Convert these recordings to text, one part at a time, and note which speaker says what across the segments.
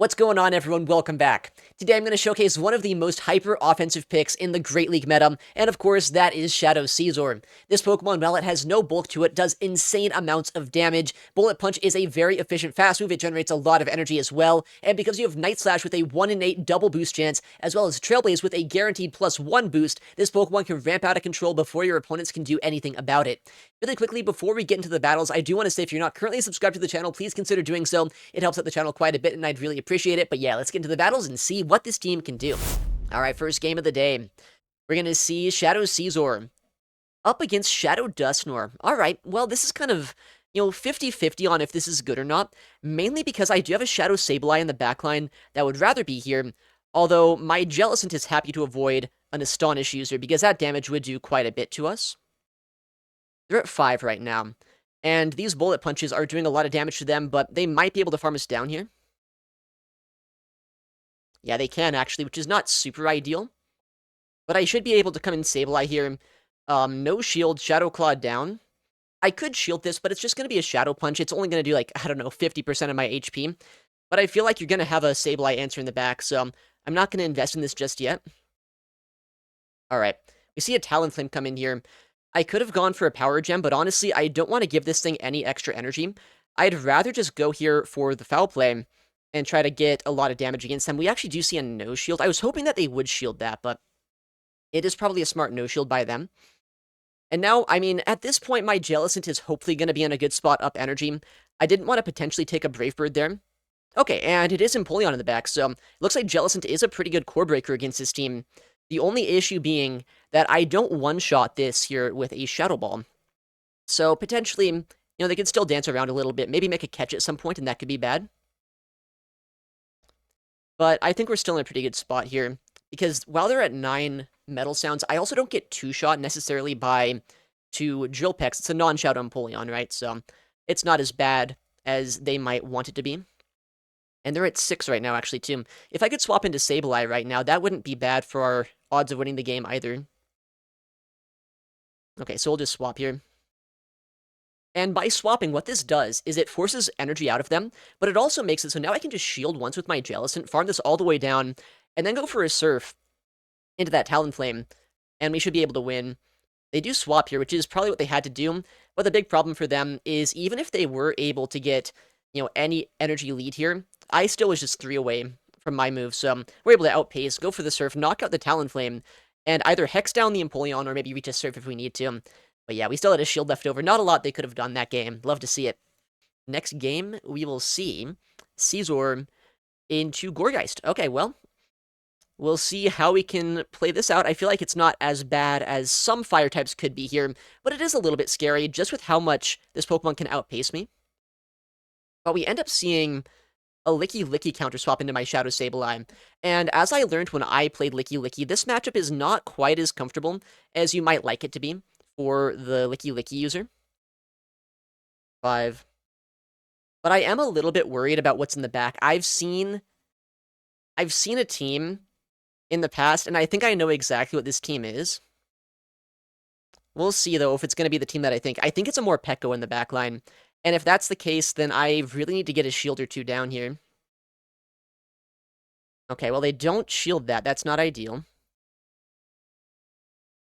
Speaker 1: What's going on, everyone? Welcome back. Today I'm going to showcase one of the most hyper-offensive picks in the Great League meta, and of course, that is Shadow Scizor. This Pokemon, while it has no bulk to it, does insane amounts of damage. Bullet Punch is a very efficient fast move, it generates a lot of energy as well, and because you have Night Slash with a 1 in 8 double boost chance, as well as Trailblaze with a guaranteed +1 boost, this Pokemon can ramp out of control before your opponents can do anything about it. Really quickly, before we get into the battles, I do want to say if you're not currently subscribed to the channel, please consider doing so. It helps out the channel quite a bit, and I'd really appreciate it. But yeah, let's get into the battles and see what this team can do. Alright, first game of the day. We're going to see Shadow Scizor up against Shadow Dusknoir. Alright, well, this is kind of, 50-50 on if this is good or not. Mainly because I do have a Shadow Sableye in the backline that would rather be here. Although, my Jellicent is happy to avoid an Astonish user because that damage would do quite a bit to us. They're at 5 right now. And these Bullet Punches are doing a lot of damage to them, but they might be able to farm us down here. Yeah, they can, actually, which is not super ideal. But I should be able to come in Sableye here. No shield, Shadow Claw down. I could shield this, but it's just going to be a Shadow Punch. It's only going to do, 50% of my HP. But I feel like you're going to have a Sableye answer in the back, so I'm not going to invest in this just yet. Alright, we see a Talonflame come in here. I could have gone for a Power Gem, but honestly, I don't want to give this thing any extra energy. I'd rather just go here for the Foul Play and try to get a lot of damage against them. We actually do see a no-shield. I was hoping that they would shield that, but it is probably a smart no-shield by them. And now, at this point, my Jellicent is hopefully going to be in a good spot up energy. I didn't want to potentially take a Brave Bird there. Okay, and it is Empoleon in the back, so it looks like Jellicent is a pretty good core breaker against this team. The only issue being that I don't one-shot this here with a Shadow Ball. So, potentially, they could still dance around a little bit, maybe make a catch at some point, and that could be bad. But I think we're still in a pretty good spot here, because while they're at 9 Metal Sounds, I also don't get two-shot necessarily by 2 Drill Pecks. It's a non-Shadow Empoleon, right? So, it's not as bad as they might want it to be. And they're at 6 right now, actually, too. If I could swap into Sableye right now, that wouldn't be bad for our odds of winning the game either. Okay, so we'll just swap here. And by swapping, what this does is it forces energy out of them, but it also makes it so now I can just shield once with my Jellicent, farm this all the way down, and then go for a Surf into that Talonflame, and we should be able to win. They do swap here, which is probably what they had to do, but the big problem for them is even if they were able to get, any energy lead here, I still was just 3 away from my move, so we're able to outpace, go for the Surf, knock out the Talonflame, and either Hex down the Empoleon or maybe reach a Surf if we need to. But yeah, we still had a shield left over. Not a lot they could have done that game. Love to see it. Next game, we will see Scizor into Gorggiest. Okay, well, we'll see how we can play this out. I feel like it's not as bad as some fire types could be here, but it is a little bit scary just with how much this Pokemon can outpace me. But we end up seeing a Licky Licky counter swap into my Shadow Sableye. And as I learned when I played Licky Licky, this matchup is not quite as comfortable as you might like it to be for the Licky Licky user. 5. But I am a little bit worried about what's in the back. I've seen a team in the past, and I think I know exactly what this team is. We'll see, though, if it's going to be the team that I think. I think it's a Morpeko in the back line. And if that's the case, then I really need to get a shield or 2 down here. Okay, well, they don't shield that. That's not ideal.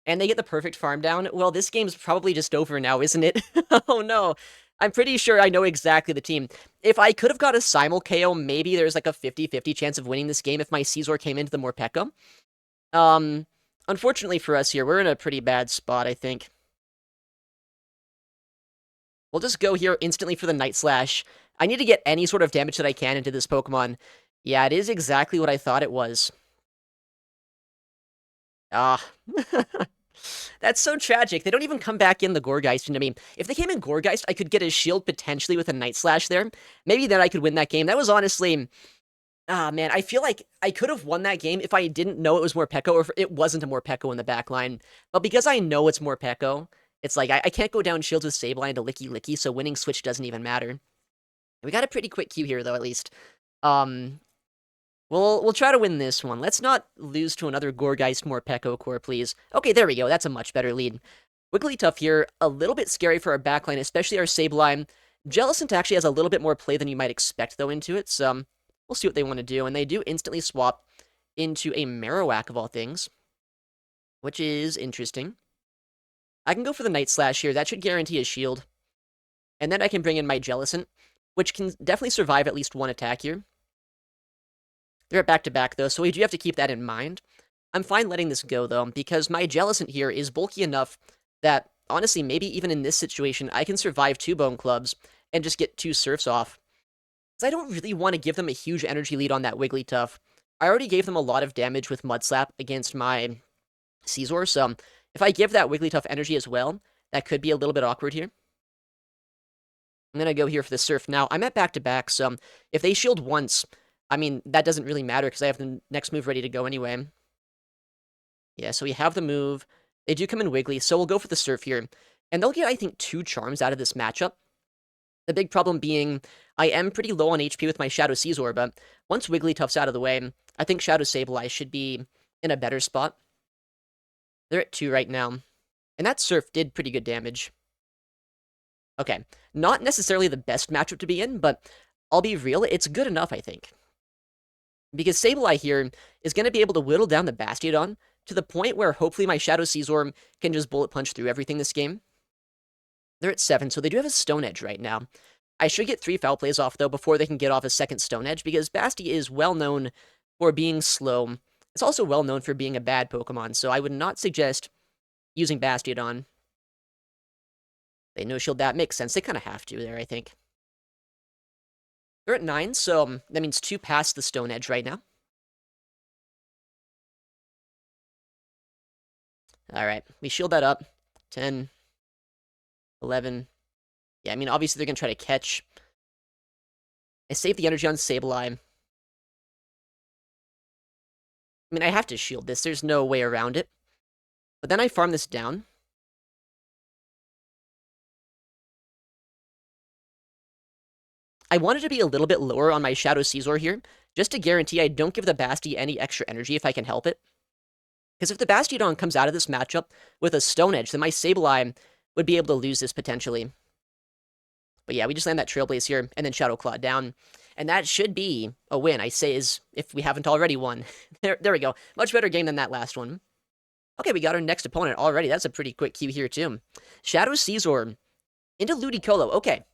Speaker 1: And they get the perfect farm down. Well, this game's probably just over now, isn't it? Oh, no. I'm pretty sure I know exactly the team. If I could have got a Simul KO, maybe there's like a 50-50 chance of winning this game if my Scizor came into the Morpeko. Unfortunately for us here, we're in a pretty bad spot, I think. We'll just go here instantly for the Night Slash. I need to get any sort of damage that I can into this Pokemon. Yeah, it is exactly what I thought it was. Ah. That's so tragic. They don't even come back in the Gorggiest into me. If they came in Gorggiest, I could get a shield potentially with a Night Slash there. Maybe then I could win that game. That was honestly... Ah, man, I feel like I could have won that game if I didn't know it was Morpeko or if it wasn't a Morpeko in the back line. But because I know it's Morpeko, it's like, I can't go down shields with Sableye into Licky Licky, so winning Switch doesn't even matter. We got a pretty quick queue here, though, at least. We'll try to win this one. Let's not lose to another Gorggiest Morpeko core, please. Okay, there we go. That's a much better lead. Wigglytuff here, a little bit scary for our backline, especially our Sableye. Jellicent actually has a little bit more play than you might expect, though, into it, so... We'll see what they want to do, and they do instantly swap into a Marowak of all things, which is interesting. I can go for the Night Slash here. That should guarantee a shield. And then I can bring in my Jellicent, which can definitely survive at least one attack here. They're at back-to-back, though, so we do have to keep that in mind. I'm fine letting this go, though, because my Jellicent here is bulky enough that, honestly, maybe even in this situation, I can survive 2 Bone Clubs and just get 2 Surfs off. Because I don't really want to give them a huge energy lead on that Wigglytuff. I already gave them a lot of damage with Mud Slap against my Scizor, so if I give that Wigglytuff energy as well, that could be a little bit awkward here. I'm going to go here for the Surf. Now, I'm at back-to-back, so if they shield once, I mean, that doesn't really matter because I have the next move ready to go anyway. Yeah, so we have the move. They do come in Wiggly, so we'll go for the Surf here. And they'll get, I think, 2 Charms out of this matchup. The big problem being, I am pretty low on HP with my Shadow Scizor, but once Wigglytuff's out of the way, I think Shadow Sableye should be in a better spot. They're at 2 right now. And that Surf did pretty good damage. Okay, not necessarily the best matchup to be in, but I'll be real, it's good enough, I think. Because Sableye here is going to be able to whittle down the Bastiodon to the point where hopefully my Shadow Scizor can just bullet punch through everything this game. They're at 7, so they do have a Stone Edge right now. I should get 3 Foul Plays off, though, before they can get off a second Stone Edge, because Basti is well known for being slow. It's also well known for being a bad Pokemon, so I would not suggest using Bastiodon. They no-shield that. Makes sense. They kind of have to there, I think. They're at 9, so that means 2 past the Stone Edge right now. Alright, we shield that up. 10, 11. Yeah, I mean, obviously they're going to try to catch. I save the energy on Sableye. I mean, I have to shield this. There's no way around it. But then I farm this down. I wanted to be a little bit lower on my Shadow Scizor here, just to guarantee I don't give the Basti any extra energy if I can help it. Because if the Bastiodon comes out of this matchup with a Stone Edge, then my Sableye would be able to lose this potentially. But yeah, we just land that Trailblaze here, and then Shadow Claw down. And that should be a win, I say, is if we haven't already won. there we go. Much better game than that last one. Okay, we got our next opponent already. That's a pretty quick queue here, too. Shadow Scizor into Ludicolo. Okay.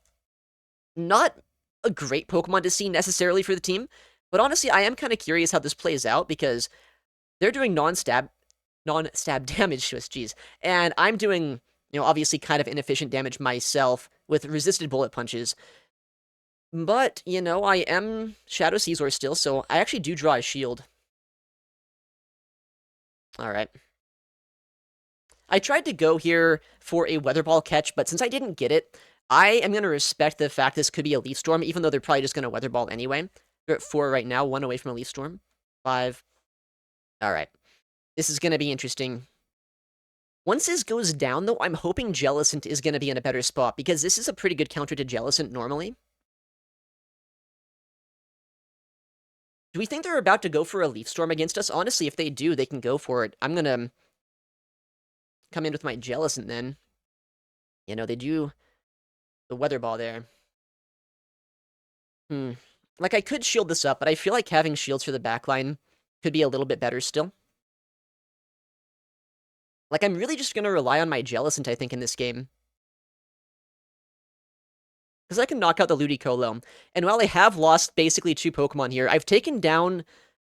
Speaker 1: Not a great Pokemon to see necessarily for the team, but honestly, I am kind of curious how this plays out, because they're doing non-stab damage to us, jeez. And I'm doing, obviously kind of inefficient damage myself with resisted bullet punches. But, I am Shadow Scizor still, so I actually do draw a shield. Alright. I tried to go here for a Weather Ball catch, but since I didn't get it, I am going to respect the fact this could be a Leaf Storm, even though they're probably just going to Weather Ball anyway. They're at 4 right now, 1 away from a Leaf Storm. 5. Alright. This is going to be interesting. Once this goes down, though, I'm hoping Jellicent is going to be in a better spot, because this is a pretty good counter to Jellicent normally. Do we think they're about to go for a Leaf Storm against us? Honestly, if they do, they can go for it. I'm going to come in with my Jellicent then. They do the Weather Ball there. Like, I could shield this up, but I feel like having shields for the backline could be a little bit better still. Like, I'm really just going to rely on my Jellicent, I think, in this game. Because I can knock out the Ludicolo. And while I have lost basically 2 Pokemon here, I've taken down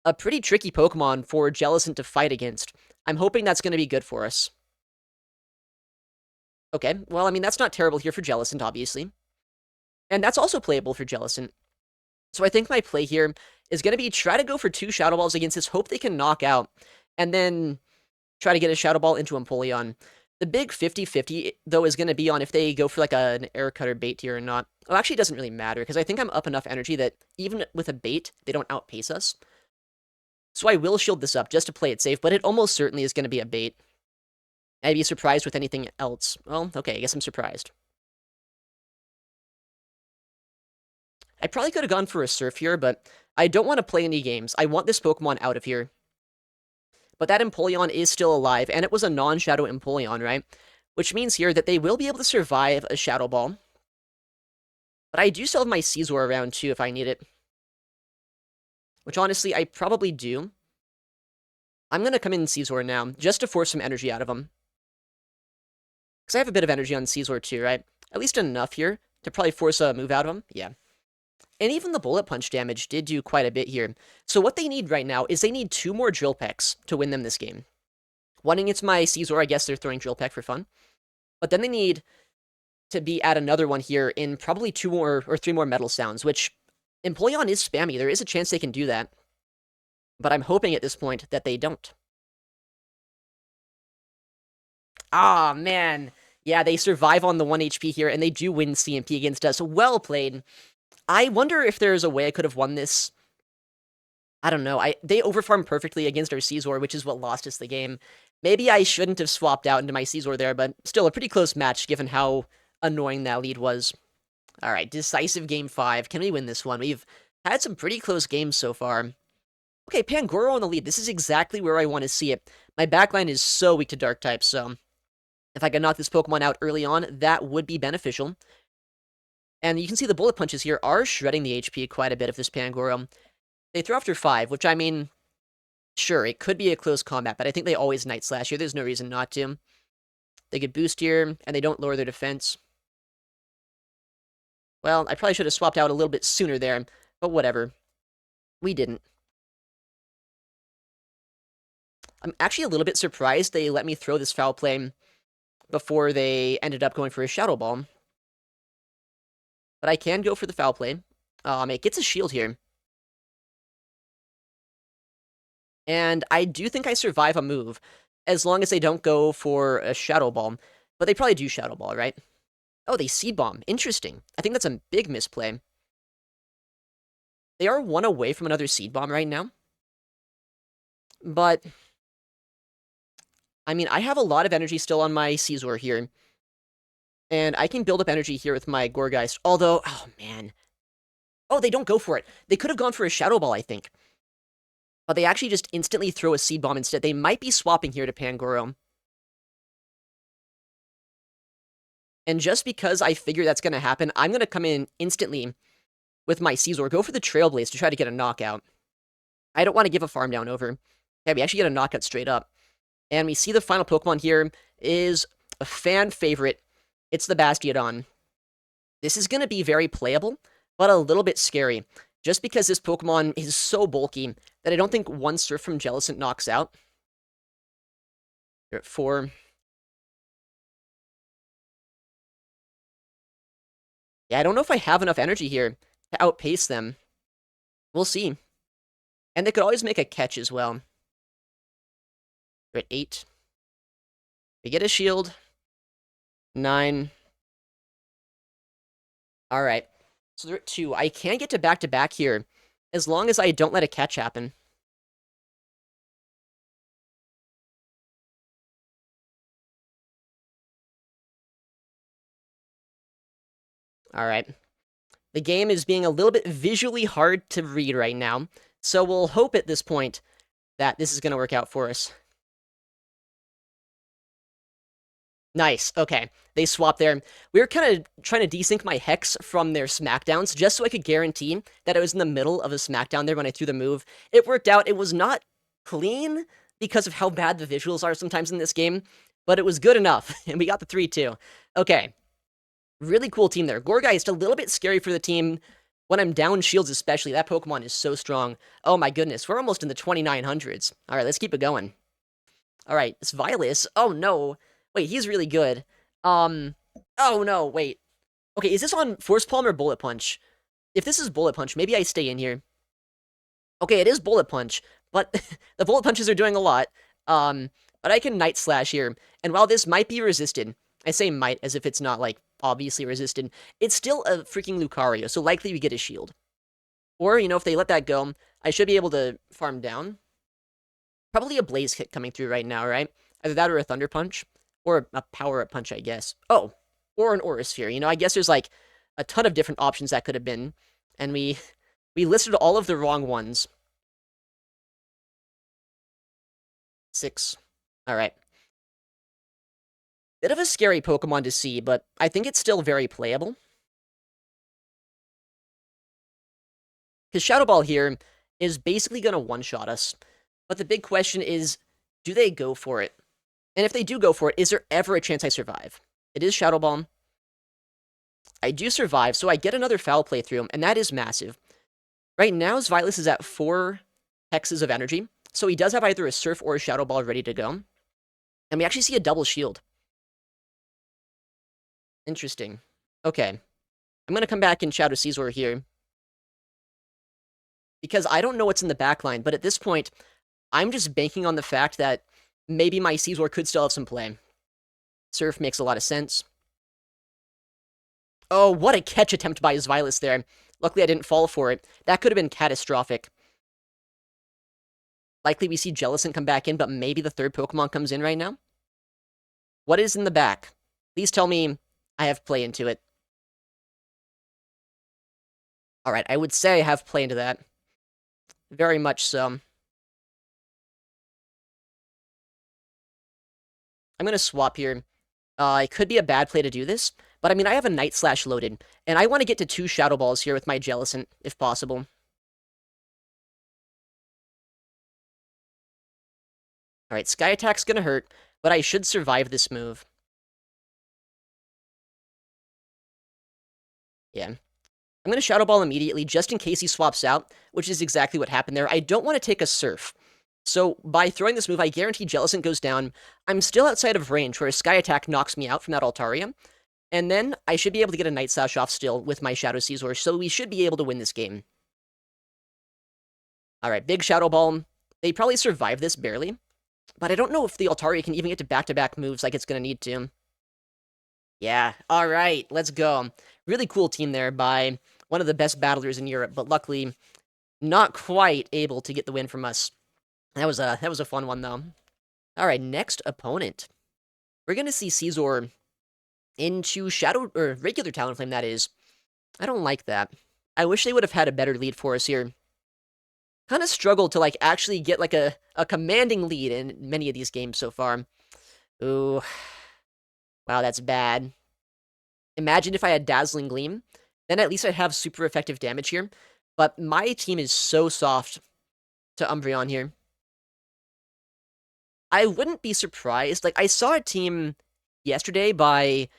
Speaker 1: a pretty tricky Pokemon for Jellicent to fight against. I'm hoping that's going to be good for us. Okay, well, I mean, that's not terrible here for Jellicent, obviously. And that's also playable for Jellicent. So I think my play here is going to be try to go for 2 Shadow Balls against this, hope they can knock out, and then try to get a Shadow Ball into Empoleon. The big 50-50, though, is going to be on if they go for, like, an Air Cutter bait here or not. Well, actually, it doesn't really matter, because I think I'm up enough energy that even with a bait, they don't outpace us. So I will shield this up just to play it safe, but it almost certainly is going to be a bait. I'd be surprised with anything else. Well, okay, I guess I'm surprised. I probably could have gone for a Surf here, but I don't want to play any games. I want this Pokemon out of here. But that Empoleon is still alive, and it was a non-Shadow Empoleon, right? Which means here that they will be able to survive a Shadow Ball. But I do still have my Scizor around, too, if I need it. which honestly, I probably do. I'm going to come in Scizor now, just to force some energy out of him. Because I have a bit of energy on Scizor too, right? At least enough here to probably force a move out of him. Yeah. And even the Bullet Punch damage did do quite a bit here. So what they need right now is they need 2 more Drill Pecks to win them this game. One against my Scizor, I guess they're throwing Drill Peck for fun. But then they need to be at another one here in probably 2 more or 3 more Metal Sounds, which Empoleon is spammy. There is a chance they can do that. But I'm hoping at this point that they don't. Ah, man. Yeah, they survive on the 1 HP here, and they do win CMP against us. Well played. I wonder if there's a way I could have won this. I don't know. They overfarmed perfectly against our Scizor, which is what lost us the game. Maybe I shouldn't have swapped out into my Scizor there, but still a pretty close match given how annoying that lead was. All right, decisive game 5. Can we win this one? We've had some pretty close games so far. Okay, Pangoro on the lead. This is exactly where I want to see it. My backline is so weak to dark types, so if I could knock this Pokemon out early on, that would be beneficial. And you can see the Bullet Punches here are shredding the HP quite a bit of this Pangoro. They throw after 5, which I mean, sure, it could be a close combat, but I think they always Night Slash here. There's no reason not to. They get boost here, and they don't lower their defense. Well, I probably should have swapped out a little bit sooner there, but whatever. We didn't. I'm actually a little bit surprised they let me throw this Foul Play before they ended up going for a Shadow Ball. But I can go for the Foul Play. It gets a shield here. And I do think I survive a move, as long as they don't go for a Shadow Ball. But they probably do Shadow Ball, right? Oh, they Seed Bomb. Interesting. I think that's a big misplay. They are 1 away from another Seed Bomb right now. But I mean, I have a lot of energy still on my Scizor here. And I can build up energy here with my Gorggiest. Although, oh man. Oh, they don't go for it. They could have gone for a Shadow Ball, I think. But they actually just instantly throw a Seed Bomb instead. They might be swapping here to Pangoro. And just because I figure that's going to happen, I'm going to come in instantly with my Scizor. Go for the Trailblaze to try to get a knockout. I don't want to give a farm down over. Yeah, we actually get a knockout straight up. And we see the final Pokemon here is a fan favorite. It's the Bastiodon. This is going to be very playable, but a little bit scary. Just because this Pokemon is so bulky that I don't think 1 Surf from Jellicent knocks out. They're at 4. Yeah, I don't know if I have enough energy here to outpace them. We'll see. And they could always make a catch as well. We're at 8. We get a shield. 9. Alright. So they're at 2. I can get to back here, as long as I don't let a catch happen. Alright. The game is being a little bit visually hard to read right now, so we'll hope at this point that this is going to work out for us. Nice, okay. They swapped there. We were kind of trying to desync my Hex from their Smackdowns, just so I could guarantee that I was in the middle of a Smackdown there when I threw the move. It worked out. It was not clean, because of how bad the visuals are sometimes in this game, but it was good enough, and we got the 3-2. Okay. Really cool team there. Gorggiest, a little bit scary for the team when I'm down shields especially. That Pokemon is so strong. Oh my goodness, we're almost in the 2900s. Alright, let's keep it going. Alright, it's Vilas. Oh no. Wait, he's really good. Oh no, wait. Okay, is this on Force Palm or Bullet Punch? If this is Bullet Punch, maybe I stay in here. Okay, it is Bullet Punch, but the Bullet Punches are doing a lot. But I can Night Slash here, and while this might be resisted, I say might as if it's not, like, obviously resisted, it's still a freaking Lucario, so likely we get a shield. Or, you know, if they let that go, I should be able to farm down. Probably a Blaze Kick coming through right now, right? Either that or a Thunder Punch. Or a Power-Up Punch, I guess. Oh, or an Aura Sphere. You know, I guess there's, like, a ton of different options that could have been. And we listed all of the wrong ones. 6. Alright. Bit of a scary Pokemon to see, but I think it's still very playable. Because Shadow Ball here is basically going to one-shot us. But the big question is, do they go for it? And if they do go for it, is there ever a chance I survive? It is Shadow Ball. I do survive, so I get another foul play through, and that is massive. Right now, Xylis is at 4 hexes of energy, so he does have either a Surf or a Shadow Ball ready to go. And we actually see a double shield. Interesting. Okay. I'm going to come back and Shadow Scizor here. Because I don't know what's in the backline, but at this point, I'm just banking on the fact that maybe my Scizor could still have some play. Surf makes a lot of sense. Oh, what a catch attempt by Xylis there. Luckily, I didn't fall for it. That could have been catastrophic. Likely we see Jellicent come back in, but maybe the third Pokemon comes in right now? What is in the back? Please tell me I have play into it. Alright, I would say I have play into that. Very much so. I'm going to swap here. It could be a bad play to do this, but I mean, I have a Night Slash loaded, and I want to get to 2 Shadow Balls here with my Jellicent, if possible. Alright, Sky Attack's gonna hurt, but I should survive this move. Yeah. I'm gonna Shadow Ball immediately, just in case he swaps out, which is exactly what happened there. I don't want to take a Surf. So, by throwing this move, I guarantee Jellicent goes down. I'm still outside of range, where a Sky Attack knocks me out from that Altaria. And then, I should be able to get a Night Slash off still with my Shadow Scizor, so we should be able to win this game. Alright, big Shadow Ball. They probably survive this barely. But I don't know if the Altaria can even get to back-to-back moves like it's gonna need to. Yeah, alright, let's go. Really cool team there by one of the best battlers in Europe, but luckily not quite able to get the win from us. That was a fun one, though. Alright, next opponent. We're gonna see Scizor into Shadow, or regular Talonflame, that is. I don't like that. I wish they would have had a better lead for us here. Kind of struggled to, like, actually get, like, a commanding lead in many of these games so far. Ooh. Wow, that's bad. Imagine if I had Dazzling Gleam. Then at least I'd have super effective damage here. But my team is so soft to Umbreon here. I wouldn't be surprised. Like, I saw a team yesterday by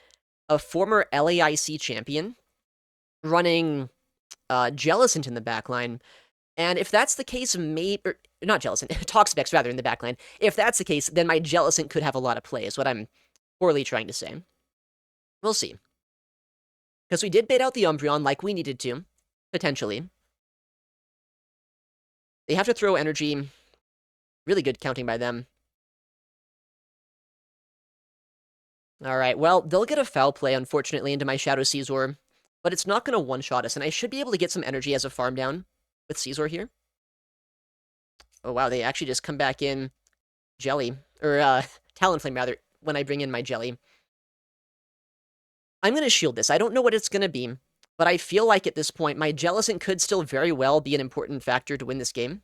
Speaker 1: a former LAIC champion running Jellicent in the backline. And if that's the case, maybe... not Jellicent, Toxapex, rather, in the backline. If that's the case, then my Jellicent could have a lot of play, is what I'm poorly trying to say. We'll see. Because we did bait out the Umbreon like we needed to, potentially. They have to throw energy. Really good counting by them. Alright, well, they'll get a foul play, unfortunately, into my Shadow Scizor. But it's not going to one-shot us, and I should be able to get some energy as a farm down with Scizor here. Oh, wow, they actually just come back in Jelly. Or, Talonflame, rather, when I bring in my Jelly. I'm going to shield this. I don't know what it's going to be, but I feel like at this point, my Jellicent could still very well be an important factor to win this game.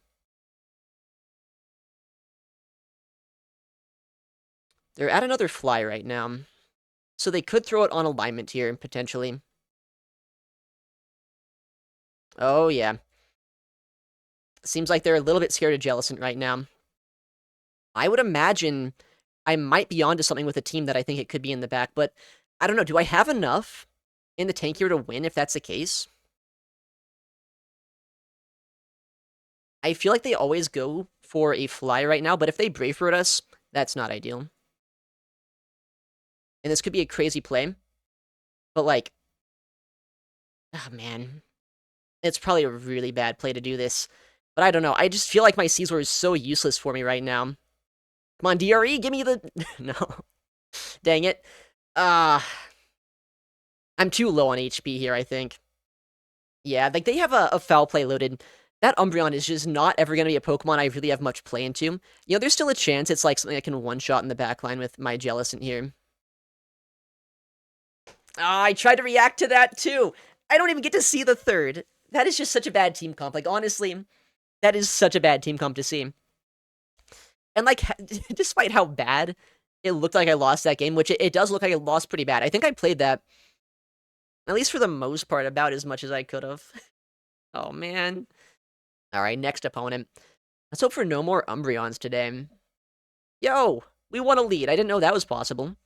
Speaker 1: They're at another fly right now, so they could throw it on alignment here, potentially. Oh, yeah. Seems like they're a little bit scared of Jellicent right now. I would imagine I might be onto something with a team that I think it could be in the back, but I don't know. Do I have enough in the tank here to win if that's the case? I feel like they always go for a fly right now, but if they Brave Bird us, that's not ideal. And this could be a crazy play, but like, oh man, it's probably a really bad play to do this. But I don't know. I just feel like my Scizor is so useless for me right now. Come on, DRE, give me the... no. Dang it. I'm too low on HP here, I think. Yeah, like, they have a foul play loaded. That Umbreon is just not ever going to be a Pokemon I really have much play into. You know, there's still a chance it's, like, something I can one-shot in the backline with my Jellicent here. I tried to react to that, too. I don't even get to see the third. That is just such a bad team comp. Like, honestly, that is such a bad team comp to see. And, like, despite how bad it looked like I lost that game, which it does look like I lost pretty bad. I think I played that, at least for the most part, about as much as I could have. Oh, man. Alright, next opponent. Let's hope for no more Umbreons today. Yo! We won a lead. I didn't know that was possible.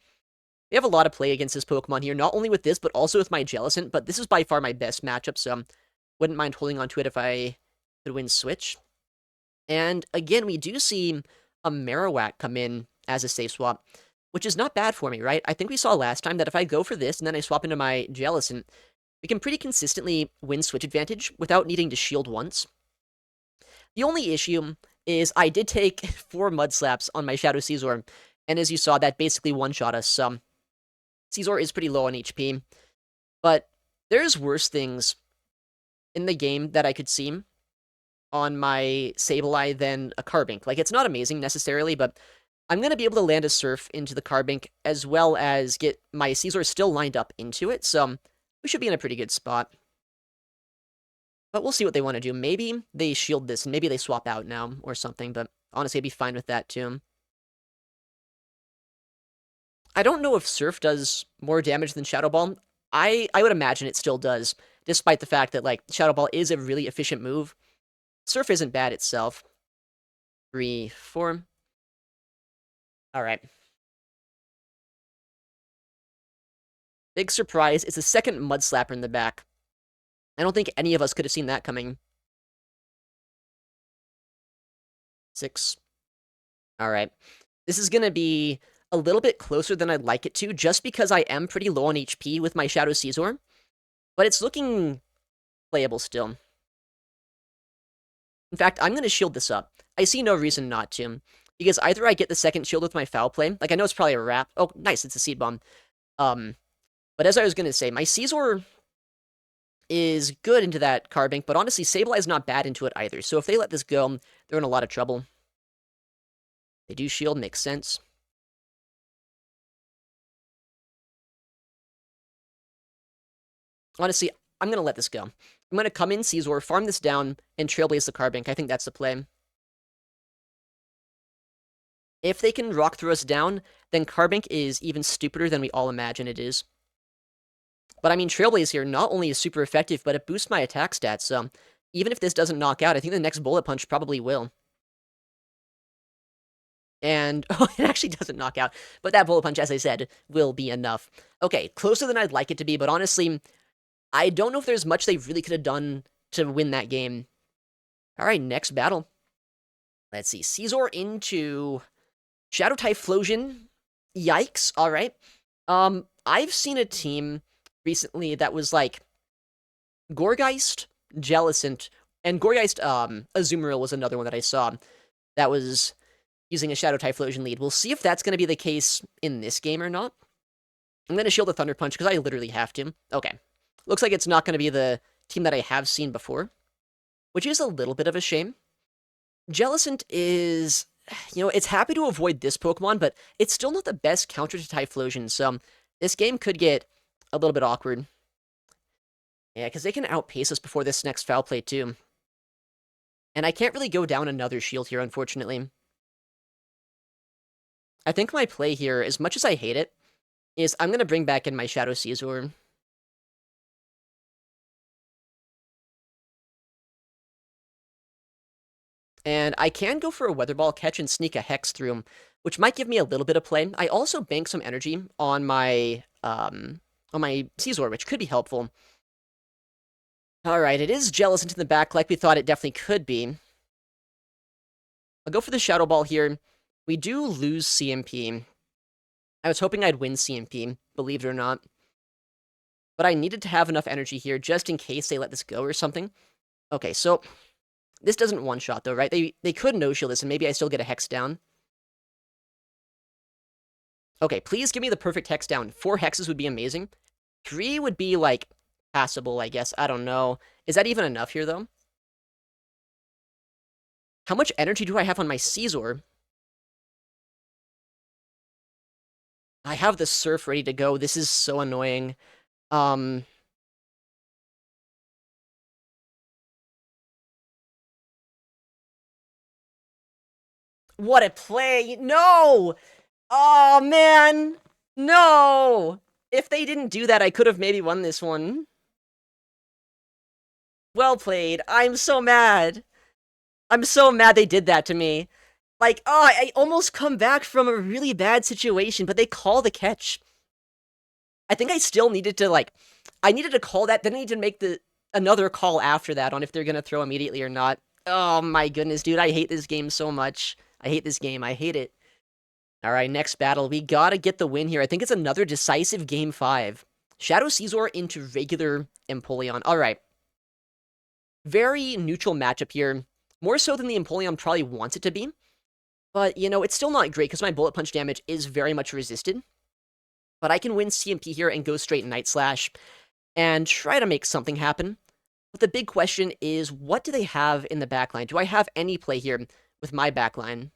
Speaker 1: We have a lot of play against this Pokemon here, not only with this, but also with my Jellicent, but this is by far my best matchup, so wouldn't mind holding on to it if I could win Switch. And again, we do see a Marowak come in as a safe swap, which is not bad for me, right? I think we saw last time that if I go for this and then I swap into my Jellicent, we can pretty consistently win Switch advantage without needing to shield once. The only issue is I did take 4 Mud Slaps on my Shadow Scizor, and as you saw, that basically one-shot us, so Scizor is pretty low on HP, but there's worse things in the game that I could see on my Sableye than a Carbink. Like, it's not amazing necessarily, but I'm going to be able to land a Surf into the Carbink as well as get my Scizor still lined up into it, so we should be in a pretty good spot. But we'll see what they want to do. Maybe they shield this, and maybe they swap out now or something, but honestly, I'd be fine with that too. I don't know if Surf does more damage than Shadow Ball. I would imagine it still does, despite the fact that, like, Shadow Ball is a really efficient move. Surf isn't bad itself. 3, 4. Alright. Big surprise, it's a second Mud Slapper in the back. I don't think any of us could have seen that coming. 6. Alright. This is gonna be a little bit closer than I'd like it to, just because I am pretty low on HP with my Shadow Scizor. But it's looking playable still. In fact, I'm gonna shield this up. I see no reason not to. Because either I get the second shield with my Foul Play, like I know it's probably a wrap. Oh, nice, it's a Seed Bomb. But as I was gonna say, my Scizor is good into that Carbink, but honestly, Sableye is not bad into it either. So if they let this go, they're in a lot of trouble. They do shield, makes sense. Honestly, I'm going to let this go. I'm going to come in Scizor, farm this down, and Trailblaze the Carbink. I think that's the play. If they can Rock Throw us down, then Carbink is even stupider than we all imagine it is. But I mean, Trailblaze here not only is super effective, but it boosts my attack stats, so even if this doesn't knock out, I think the next Bullet Punch probably will. And, oh, it actually doesn't knock out, but that Bullet Punch, as I said, will be enough. Okay, closer than I'd like it to be, but honestly, I don't know if there's much they really could have done to win that game. Alright, next battle. Let's see, Scizor into Shadow Typhlosion. Yikes, alright. I've seen a team recently that was like Gorggiest, Jellicent, and Gorggiest, Azumarill was another one that I saw that was using a Shadow Typhlosion lead. We'll see if that's going to be the case in this game or not. I'm going to shield the Thunder Punch because I literally have to. Okay. Looks like it's not going to be the team that I have seen before, which is a little bit of a shame. Jellicent is, you know, it's happy to avoid this Pokemon, but it's still not the best counter to Typhlosion, so this game could get a little bit awkward. Yeah, because they can outpace us before this next Foul Play, too. And I can't really go down another shield here, unfortunately. I think my play here, as much as I hate it, is I'm going to bring back in my Shadow Scizor. And I can go for a Weather Ball catch and sneak a Hex through him, which might give me a little bit of play. I also bank some energy on my Scizor, which could be helpful. Alright, it is Jellicent in the back like we thought it definitely could be. I'll go for the Shadow Ball here. We do lose CMP. I was hoping I'd win CMP, believe it or not. But I needed to have enough energy here just in case they let this go or something. Okay, so this doesn't one-shot, though, right? They could no-shield this, and maybe I still get a Hex down. Okay, please give me the perfect Hex down. 4 Hexes would be amazing. 3 would be, like, passable, I guess. I don't know. Is that even enough here, though? How much energy do I have on my Scizor? I have the Surf ready to go. This is so annoying. What a play! No! Oh, man! No! If they didn't do that, I could have maybe won this one. Well played. I'm so mad. I'm so mad they did that to me. Like, oh, I almost come back from a really bad situation, but they call the catch. I think I still needed to, like, I needed to call that, then I need to make another call after that on if they're gonna throw immediately or not. Oh my goodness, dude, I hate this game so much. I hate this game, I hate it. Alright, next battle. We gotta get the win here. I think it's another decisive Game 5. Shadow Scizor into regular Empoleon. Alright. Very neutral matchup here. More so than the Empoleon probably wants it to be. But, you know, it's still not great because my Bullet Punch damage is very much resisted. But I can win CMP here and go straight Night Slash and try to make something happen. But the big question is, what do they have in the backline? Do I have any play here with my backline?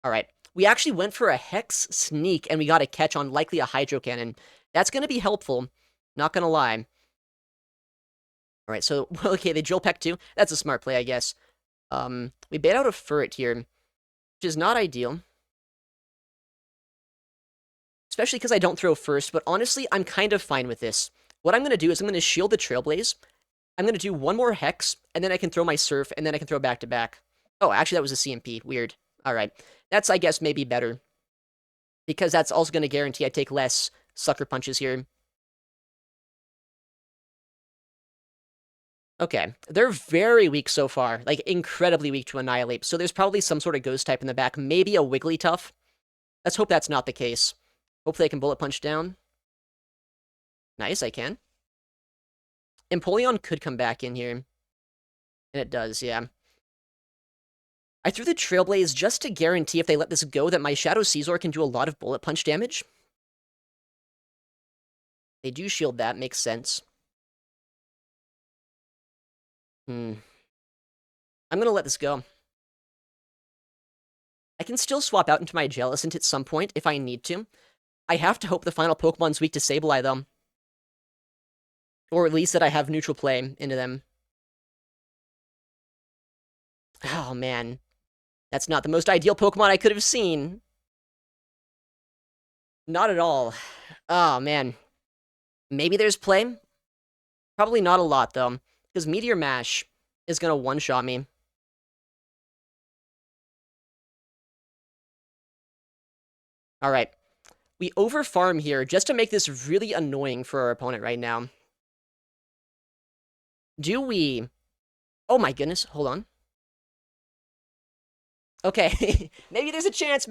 Speaker 1: Alright, we actually went for a Hex Sneak, and we got a catch on likely a Hydro Cannon. That's going to be helpful, not going to lie. Alright, so, okay, they Drill Peck too. That's a smart play, I guess. We bait out a Furret here, which is not ideal. Especially because I don't throw first, but honestly, I'm kind of fine with this. What I'm going to do is I'm going to shield the Trailblaze. I'm going to do one more Hex, and then I can throw my Surf, and then I can throw back to back. Oh, actually, that was a CMP. Weird. Alright. That's, I guess, maybe better. Because that's also going to guarantee I take less Sucker Punches here. Okay. They're very weak so far. Like, incredibly weak to Annihilate. So there's probably some sort of Ghost type in the back. Maybe a Wigglytuff. Let's hope that's not the case. Hopefully I can Bullet Punch down. Nice, I can. Empoleon could come back in here. And it does, yeah. I threw the Trailblaze just to guarantee if they let this go that my Shadow Scizor can do a lot of Bullet Punch damage. They do shield that, makes sense. I'm gonna let this go. I can still swap out into my Jellicent at some point if I need to. I have to hope the final Pokemon's weak to Sableye, though. Or at least that I have neutral play into them. Oh, man. That's not the most ideal Pokemon I could have seen. Not at all. Oh, man. Maybe there's play? Probably not a lot, though. Because Meteor Mash is going to one-shot me. Alright. We over-farm here just to make this really annoying for our opponent right now. Do we... Oh my goodness, hold on. Okay, maybe there's a chance,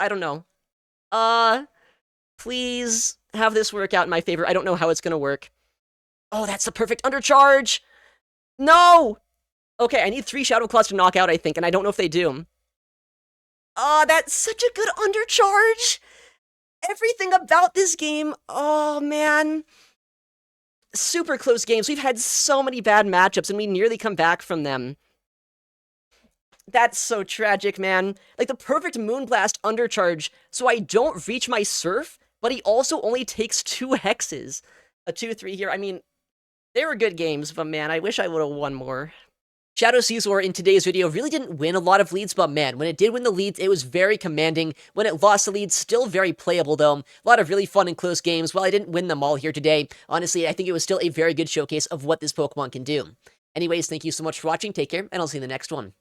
Speaker 1: I don't know. Please have this work out in my favor. I don't know how it's gonna work. Oh, that's the perfect undercharge! No! Okay, I need 3 Shadow Claws to knock out, I think, and I don't know if they do. Oh, that's such a good undercharge! Everything about this game, oh man. Super close games. We've had so many bad matchups, and we nearly come back from them. That's so tragic, man. Like, the perfect Moonblast undercharge, so I don't reach my Surf, but he also only takes 2 Hexes. A 2-3 here. I mean, they were good games, but man, I wish I would have won more. Shadow Scizor in today's video really didn't win a lot of leads, but man, when it did win the leads, it was very commanding. When it lost the leads, still very playable though. A lot of really fun and close games. While I didn't win them all here today, honestly, I think it was still a very good showcase of what this Pokemon can do. Anyways, thank you so much for watching, take care, and I'll see you in the next one.